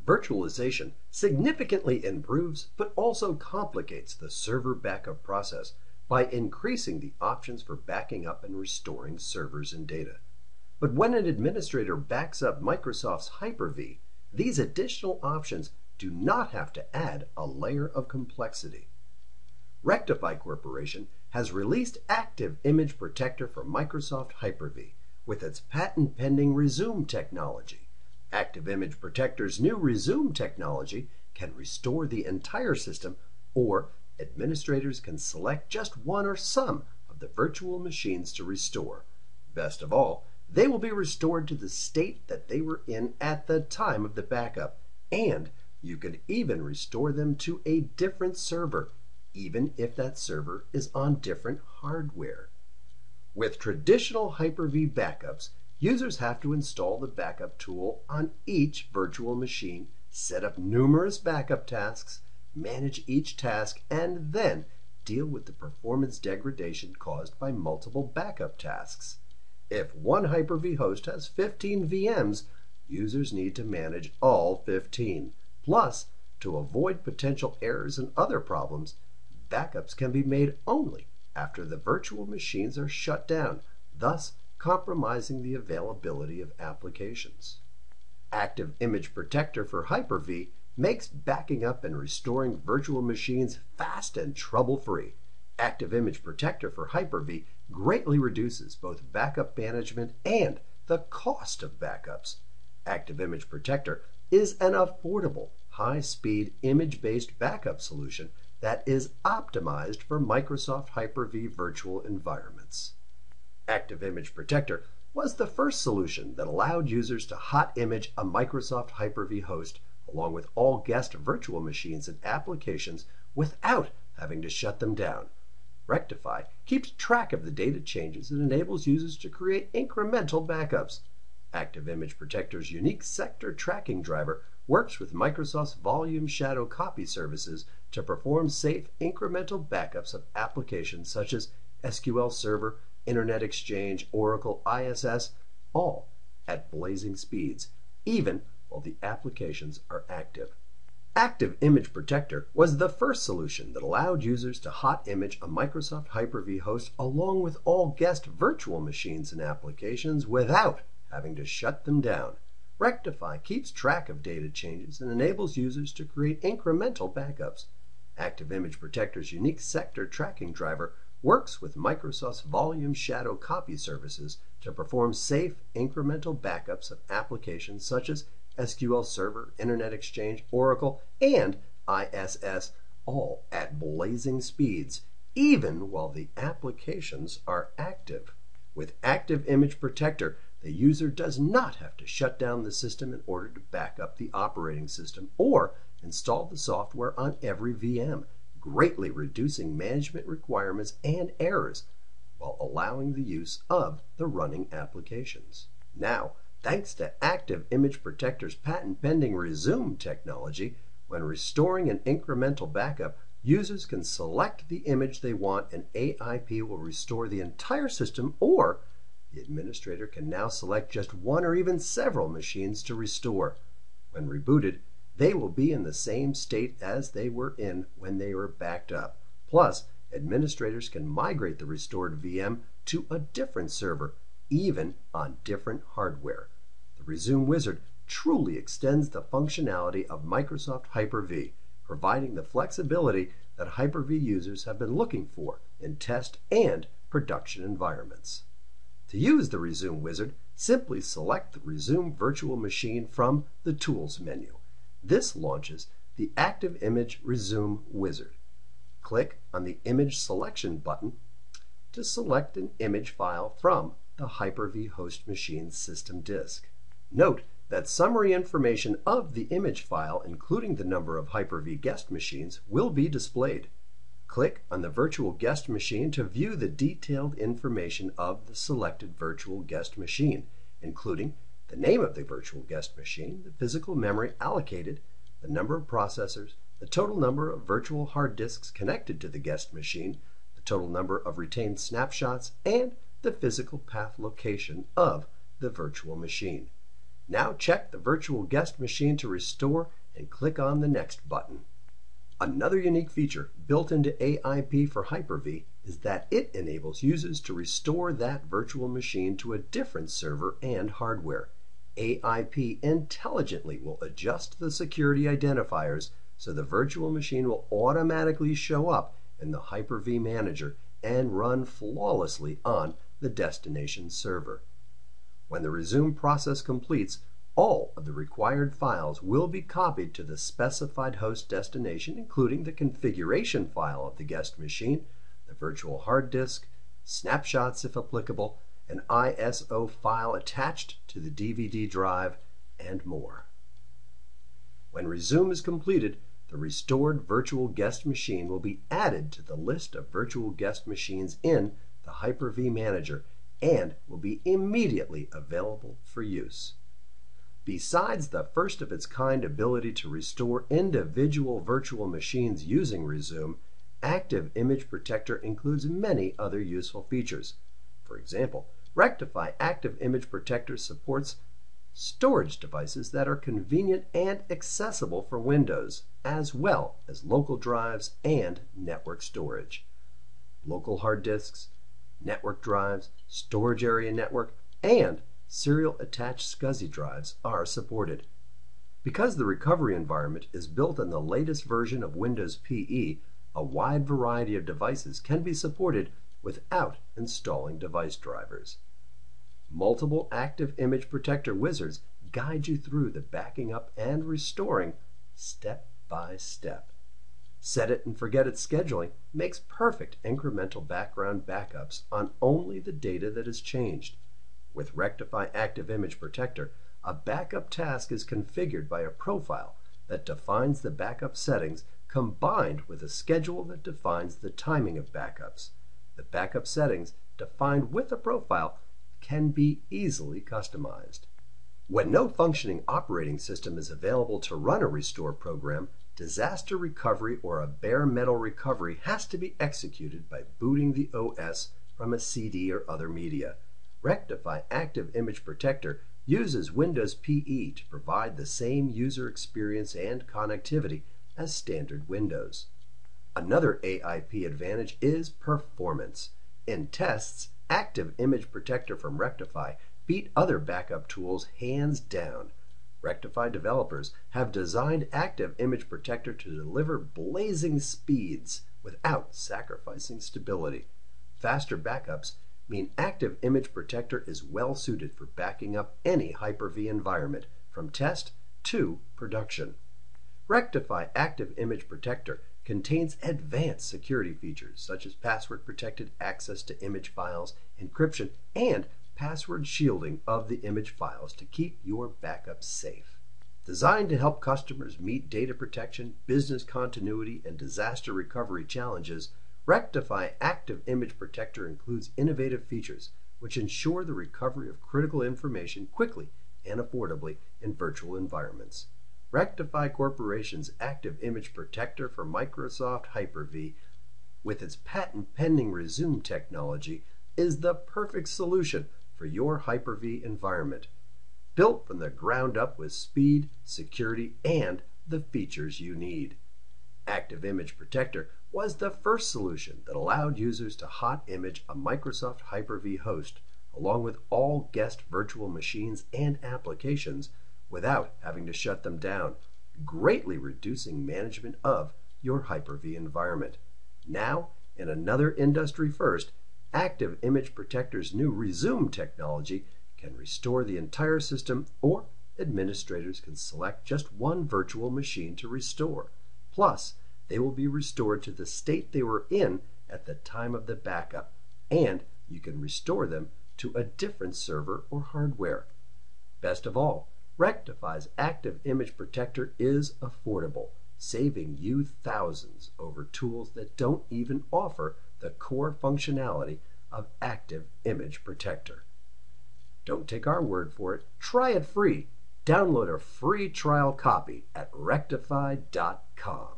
Virtualization significantly improves but also complicates the server backup process by increasing the options for backing up and restoring servers and data. But when an administrator backs up Microsoft's Hyper-V, these additional options do not have to add a layer of complexity. Rectiphy Corporation has released ActiveImage Protector for Microsoft Hyper-V with its patent-pending ReZoom technology. ActiveImage Protector's new ReZoom technology can restore the entire system, or administrators can select just one or some of the virtual machines to restore. Best of all, they will be restored to the state that they were in at the time of the backup, and you could even restore them to a different server, even if that server is on different hardware. With traditional Hyper-V backups, users have to install the backup tool on each virtual machine, set up numerous backup tasks, manage each task, and then deal with the performance degradation caused by multiple backup tasks. If one Hyper-V host has 15 VMs, users need to manage all 15. Plus, to avoid potential errors and other problems, backups can be made only after the virtual machines are shut down, thus compromising the availability of applications. ActiveImage Protector for Hyper-V makes backing up and restoring virtual machines fast and trouble-free. ActiveImage Protector for Hyper-V greatly reduces both backup management and the cost of backups. ActiveImage Protector is an affordable, high-speed, image-based backup solution that is optimized for Microsoft Hyper-V virtual environments. ActiveImage Protector was the first solution that allowed users to hot image a Microsoft Hyper-V host along with all guest virtual machines and applications without having to shut them down. Rectiphy keeps track of the data changes and enables users to create incremental backups. ActiveImage Protector's unique sector tracking driver works with Microsoft's volume shadow copy services to perform safe incremental backups of applications such as SQL Server, Internet Exchange, Oracle, ISS, all at blazing speeds, even while the applications are active. ActiveImage Protector was the first solution that allowed users to hot image a Microsoft Hyper-V host along with all guest virtual machines and applications without having to shut them down. Rectiphy keeps track of data changes and enables users to create incremental backups. ActiveImage Protector's unique sector tracking driver works with Microsoft's volume shadow copy services to perform safe incremental backups of applications such as SQL Server, Internet Exchange, Oracle, and ISS, all at blazing speeds, even while the applications are active. With ActiveImage Protector, the user does not have to shut down the system in order to back up the operating system or install the software on every VM, greatly reducing management requirements and errors while allowing the use of the running applications. Now, thanks to ActiveImage Protector's patent-pending ReZoom technology, when restoring an incremental backup, users can select the image they want and AIP will restore the entire system, or the administrator can now select just one or even several machines to restore. When rebooted, they will be in the same state as they were in when they were backed up. Plus, administrators can migrate the restored VM to a different server, even on different hardware. The ReZoom Wizard truly extends the functionality of Microsoft Hyper-V, providing the flexibility that Hyper-V users have been looking for in test and production environments. To use the ReZoom Wizard, simply select the ReZoom virtual machine from the Tools menu. This launches the ActiveImage ReZoom Wizard. Click on the Image Selection button to select an image file from the Hyper-V host machine's system disk. Note that summary information of the image file, including the number of Hyper-V guest machines, will be displayed. Click on the virtual guest machine to view the detailed information of the selected virtual guest machine, including the name of the virtual guest machine, the physical memory allocated, the number of processors, the total number of virtual hard disks connected to the guest machine, the total number of retained snapshots, and the physical path location of the virtual machine. Now check the virtual guest machine to restore and click on the Next button. Another unique feature built into AIP for Hyper-V is that it enables users to restore that virtual machine to a different server and hardware. AIP intelligently will adjust the security identifiers so the virtual machine will automatically show up in the Hyper-V Manager and run flawlessly on the destination server. When the ReZoom process completes, all of the required files will be copied to the specified host destination, including the configuration file of the guest machine, the virtual hard disk, snapshots if applicable, an ISO file attached to the DVD drive, and more. When ReZoom is completed, the restored virtual guest machine will be added to the list of virtual guest machines in the Hyper-V Manager and will be immediately available for use. Besides the first-of-its-kind ability to restore individual virtual machines using ReZoom, ActiveImage Protector includes many other useful features. For example, Rectiphy ActiveImage Protector supports storage devices that are convenient and accessible for Windows, as well as local drives and network storage. Local hard disks, network drives, storage area network, and serial attached SCSI drives are supported. Because the recovery environment is built on the latest version of Windows PE, a wide variety of devices can be supported without installing device drivers. Multiple ActiveImage Protector wizards guide you through the backing up and restoring step by step. Set it and forget it scheduling makes perfect incremental background backups on only the data that is changed. With Rectiphy ActiveImage Protector, a backup task is configured by a profile that defines the backup settings combined with a schedule that defines the timing of backups. The backup settings defined with a profile can be easily customized. When no functioning operating system is available to run a restore program, disaster recovery or a bare metal recovery has to be executed by booting the OS from a CD or other media. Rectiphy ActiveImage Protector uses Windows PE to provide the same user experience and connectivity as standard Windows. Another AIP advantage is performance. In tests, ActiveImage Protector from Rectiphy beat other backup tools hands down. Rectiphy developers have designed ActiveImage Protector to deliver blazing speeds without sacrificing stability. Faster backups mean ActiveImage Protector is well suited for backing up any Hyper-V environment, from test to production. Rectiphy ActiveImage Protector contains advanced security features such as password-protected access to image files, encryption, and password shielding of the image files to keep your backups safe. Designed to help customers meet data protection, business continuity, and disaster recovery challenges, Rectiphy ActiveImage Protector includes innovative features which ensure the recovery of critical information quickly and affordably in virtual environments. Rectiphy Corporation's ActiveImage Protector for Microsoft Hyper-V, with its patent-pending ReZoom technology, is the perfect solution for your Hyper-V environment. Built from the ground up with speed, security, and the features you need. ActiveImage Protector was the first solution that allowed users to hot image a Microsoft Hyper-V host, along with all guest virtual machines and applications, without having to shut them down, greatly reducing management of your Hyper-V environment. Now, in another industry first, ActiveImage Protector's new ReZoom technology can restore the entire system, or administrators can select just one virtual machine to restore. Plus, they will be restored to the state they were in at the time of the backup, and you can restore them to a different server or hardware. Best of all, Rectiphy's ActiveImage Protector is affordable, saving you thousands over tools that don't even offer the core functionality of ActiveImage Protector. Don't take our word for it. Try it free. Download a free trial copy at rectiphy.com.